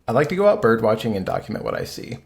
I like to go out bird watching and document what I see,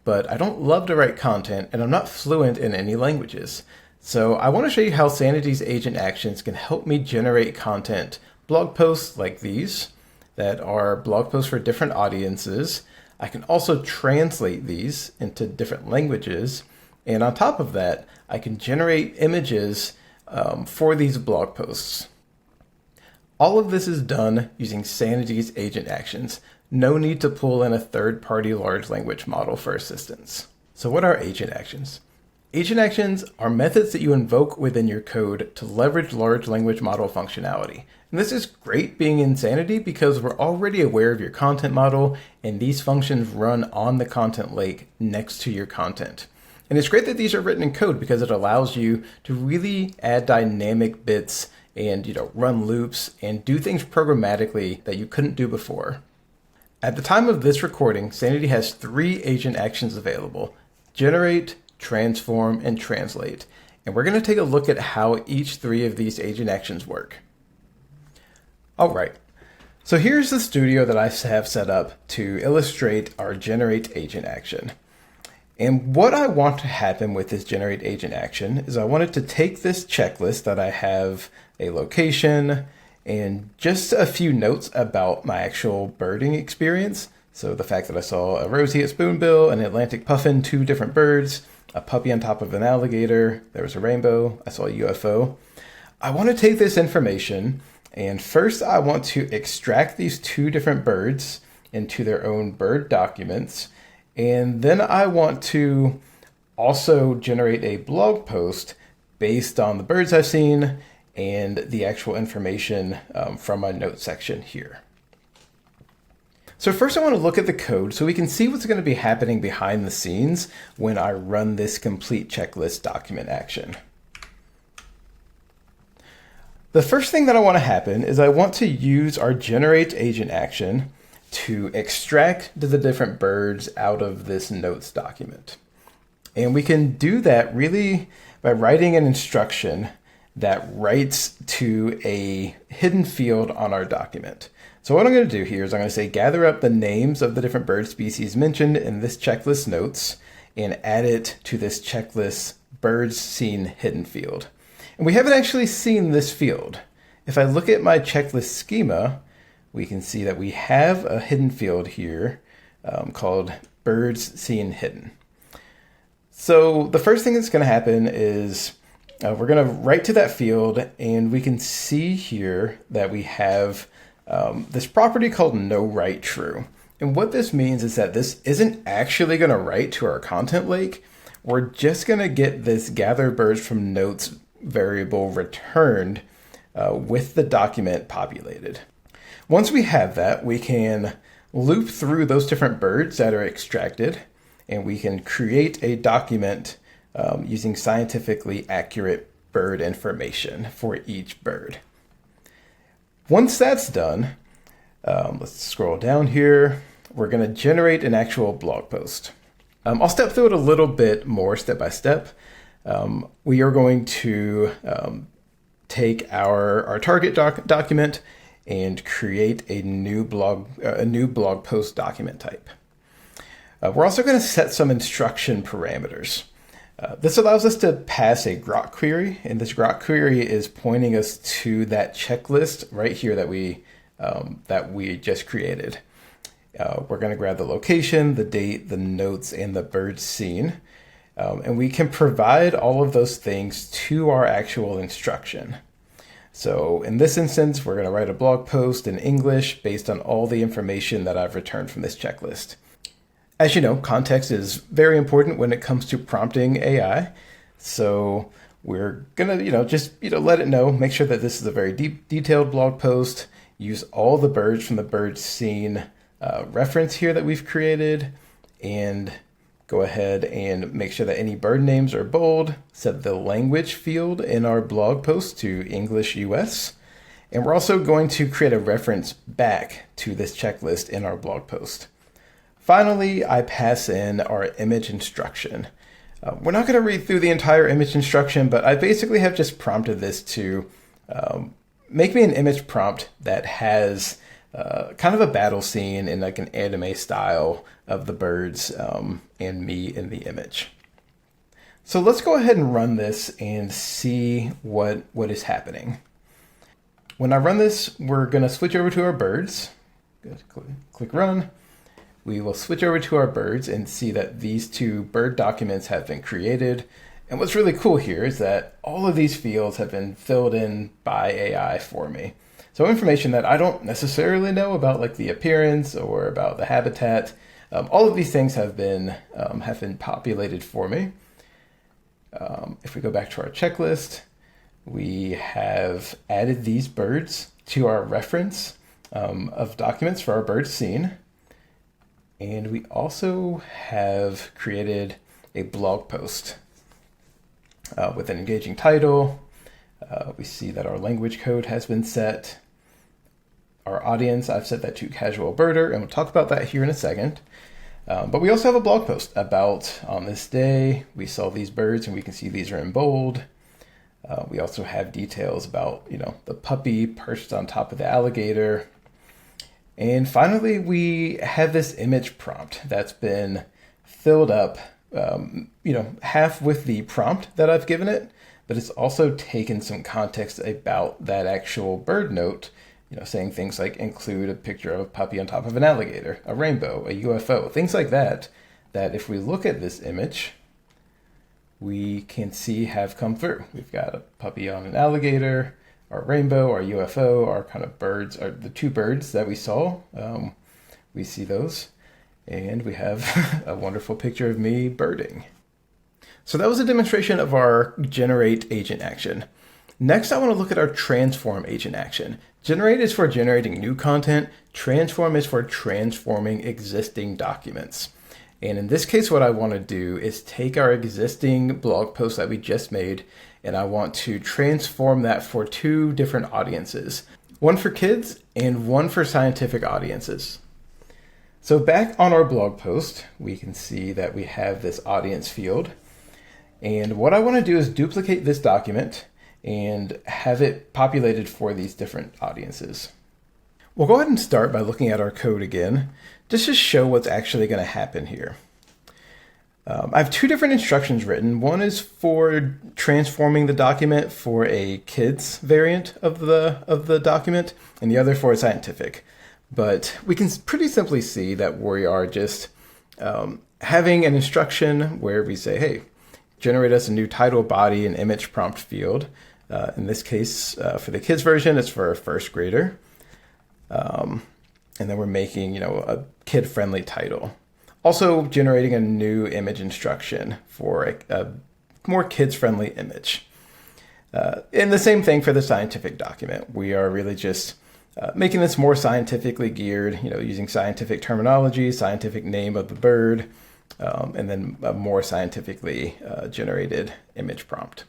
but I don't love to write content and I'm not fluent in any languages. So I want to show you how Sanity's agent actions can help me generate content, blog posts like these that are blog posts for different audiences. I can also translate these into different languages. And on top of that, I can generate images for these blog posts. All of this is done using Sanity's agent actions. No need to pull in a third-party large language model for assistance. So what are agent actions? Agent actions are methods that you invoke within your code to leverage large language model functionality. And this is great being in Sanity because we're already aware of your content model and these functions run on the content lake next to your content. And it's great that these are written in code because it allows you to really add dynamic bits and run loops and do things programmatically that you couldn't do before. At the time of this recording, Sanity has 3 agent actions available: generate, transform, and translate. And we're going to take a look at how each 3 of these agent actions work. All right, so here's the studio that I have set up to illustrate our generate agent action. And what I want to happen with this generate agent action is I wanted to take this checklist that I have a location and just a few notes about my actual birding experience. So the fact that I saw a roseate spoonbill, an Atlantic puffin, 2 different birds, a puppy on top of an alligator, there was a rainbow, I saw a UFO. I want to take this information and first I want to extract these 2 different birds into their own bird documents. And then I want to also generate a blog post based on the birds I've seen and the actual information from my notes section here. So first I want to look at the code so we can see what's going to be happening behind the scenes when I run this complete checklist document action. The first thing that I want to happen is I want to use our generate agent action to extract the different birds out of this notes document. And we can do that really by writing an instruction that writes to a hidden field on our document. So what I'm going to do here is I'm going to say gather up the names of the different bird species mentioned in this checklist notes and add it to this checklist birds seen hidden field. And we haven't actually seen this field. If I look at my checklist schema, we can see that we have a hidden field here called birds seen hidden. So the first thing that's going to happen is we're going to write to that field and we can see here that we have this property called no write true. And what this means is that this isn't actually going to write to our content lake. We're just going to get this gather birds from notes variable returned with the document populated. Once we have that, we can loop through those different birds that are extracted and we can create a document using scientifically accurate bird information for each bird. Once that's done, let's scroll down here. We're going to generate an actual blog post. I'll step through it a little bit more step by step. We are going to take our target document and create a new blog post document type. We're also going to set some instruction parameters. This allows us to pass a grok query, and this grok query is pointing us to that checklist right here that we just created. We're going to grab the location, the date, the notes, and the bird seen, and we can provide all of those things to our actual instruction. So in this instance, we're going to write a blog post in English based on all the information that I've returned from this checklist. As you know, context is very important when it comes to prompting AI. So we're going to, just let it know, make sure that this is a very detailed blog post, use all the birds from the birds seen reference here that we've created, and go ahead and make sure that any bird names are bold, set the language field in our blog post to English US, and we're also going to create a reference back to this checklist in our blog post. Finally, I pass in our image instruction. We're not going to read through the entire image instruction, but I basically have just prompted this to make me an image prompt that has kind of a battle scene in like an anime style of the birds and me in the image. So let's go ahead and run this and see what is happening. When I run this, we're going to switch over to our birds. Good. Click run. We will switch over to our birds and see that these two bird documents have been created. And what's really cool here is that all of these fields have been filled in by AI for me. So information that I don't necessarily know about, like the appearance or about the habitat, all of these things have been populated for me. If we go back to our checklist, we have added these birds to our reference of documents for our bird scene. And we also have created a blog post with an engaging title. We see that our language code has been set. Our audience, I've set that to casual birder, and we'll talk about that here in a second. But we also have a blog post about on this day, we saw these birds and we can see these are in bold. We also have details about, the puppy perched on top of the alligator. And finally, we have this image prompt that's been filled up, half with the prompt that I've given it, but it's also taken some context about that actual bird note, saying things like include a picture of a puppy on top of an alligator, a rainbow, a UFO, things like that, that if we look at this image, we can see have come through. We've got a puppy on an alligator, our rainbow, our UFO, our kind of birds, are the two birds that we saw. We see those, and we have a wonderful picture of me birding. So that was a demonstration of our generate agent action. Next, I want to look at our transform agent action. Generate is for generating new content. Transform is for transforming existing documents. And in this case, what I want to do is take our existing blog post that we just made, and I want to transform that for two different audiences, one for kids and one for scientific audiences. So back on our blog post, we can see that we have this audience field. And what I want to do is duplicate this document and have it populated for these different audiences. We'll go ahead and start by looking at our code again, just to show what's actually going to happen here. I have two different instructions written. One is for transforming the document for a kids variant of the document, and the other for a scientific. But we can pretty simply see that we are just having an instruction where we say, hey, generate us a new title, body, and image prompt field. In this case, for the kids version, it's for a first grader. And then we're making, a kid-friendly title. Also generating a new image instruction for a more kids-friendly image. And the same thing for the scientific document. We are really just making this more scientifically geared, using scientific terminology, scientific name of the bird, and then a more scientifically generated image prompt.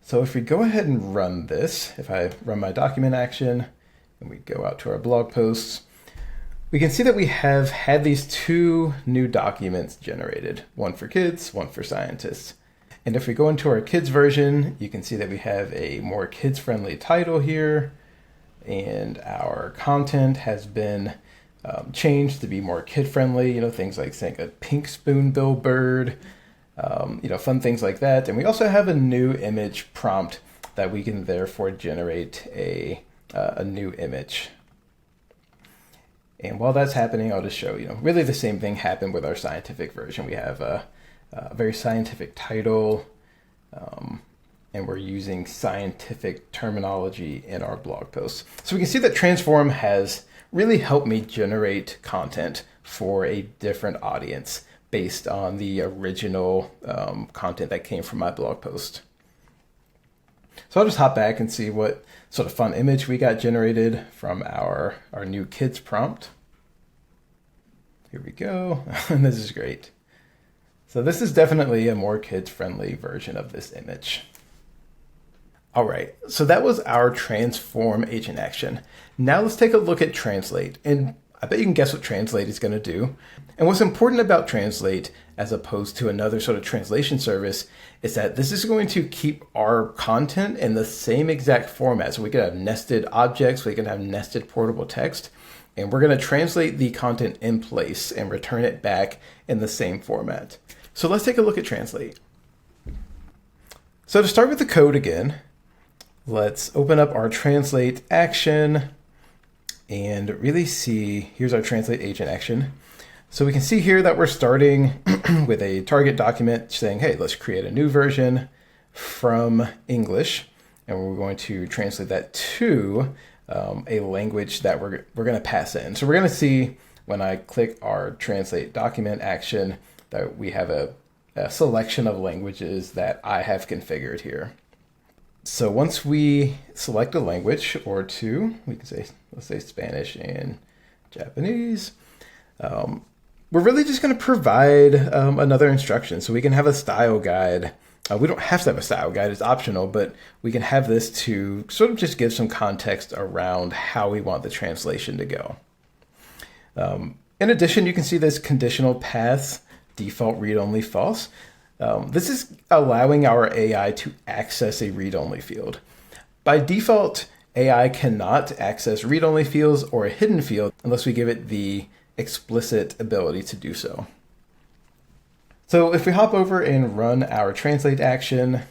So if we go ahead and run this, if I run my document action and we go out to our blog posts, we can see that we have had these two new documents generated, one for kids, one for scientists. And if we go into our kids version, you can see that we have a more kids-friendly title here, and our content has been changed to be more kid-friendly, things like saying a pink spoonbill bird, fun things like that. And we also have a new image prompt that we can therefore generate a new image. And while that's happening, I'll just show, really the same thing happened with our scientific version. We have a very scientific title, and we're using scientific terminology in our blog posts. So we can see that Transform has really helped me generate content for a different audience based on the original content that came from my blog post. So I'll just hop back and see what sort of fun image we got generated from our new kids prompt. Here we go. And this is great. So this is definitely a more kids-friendly version of this image. All right, so that was our transform agent action. Now let's take a look at translate. And I bet you can guess what Translate is going to do. And what's important about Translate, as opposed to another sort of translation service, is that this is going to keep our content in the same exact format. So we can have nested objects, we can have nested portable text, and we're going to translate the content in place and return it back in the same format. So let's take a look at Translate. So to start with the code again, let's open up our Translate action and really see, here's our Translate agent action. So we can see here that we're starting with a target document saying, hey, let's create a new version from English. And we're going to translate that to a language that we're going to pass in. So we're going to see when I click our Translate document action that we have a selection of languages that I have configured here. So once we select a language or two, we can say, let's say Spanish and Japanese. We're really just going to provide another instruction. So we can have a style guide. We don't have to have a style guide, it's optional, but we can have this to sort of just give some context around how we want the translation to go. In addition, you can see this conditional paths, default read-only false. This is allowing our AI to access a read-only field. By default, AI cannot access read-only fields or a hidden field unless we give it the explicit ability to do so. So if we hop over and run our Translate action,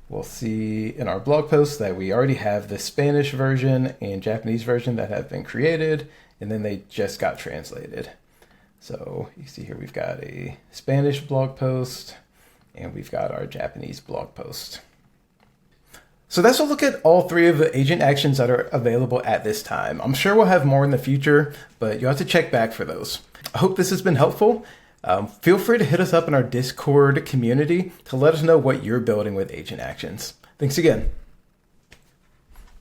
we'll see in our blog post that we already have the Spanish version and Japanese version that have been created, and then they just got translated. So you see here we've got a Spanish blog post and we've got our Japanese blog post. So that's a look at all three of the agent actions that are available at this time. I'm sure we'll have more in the future, but you'll have to check back for those. I hope this has been helpful. Feel free to hit us up in our Discord community to let us know what you're building with agent actions. Thanks again.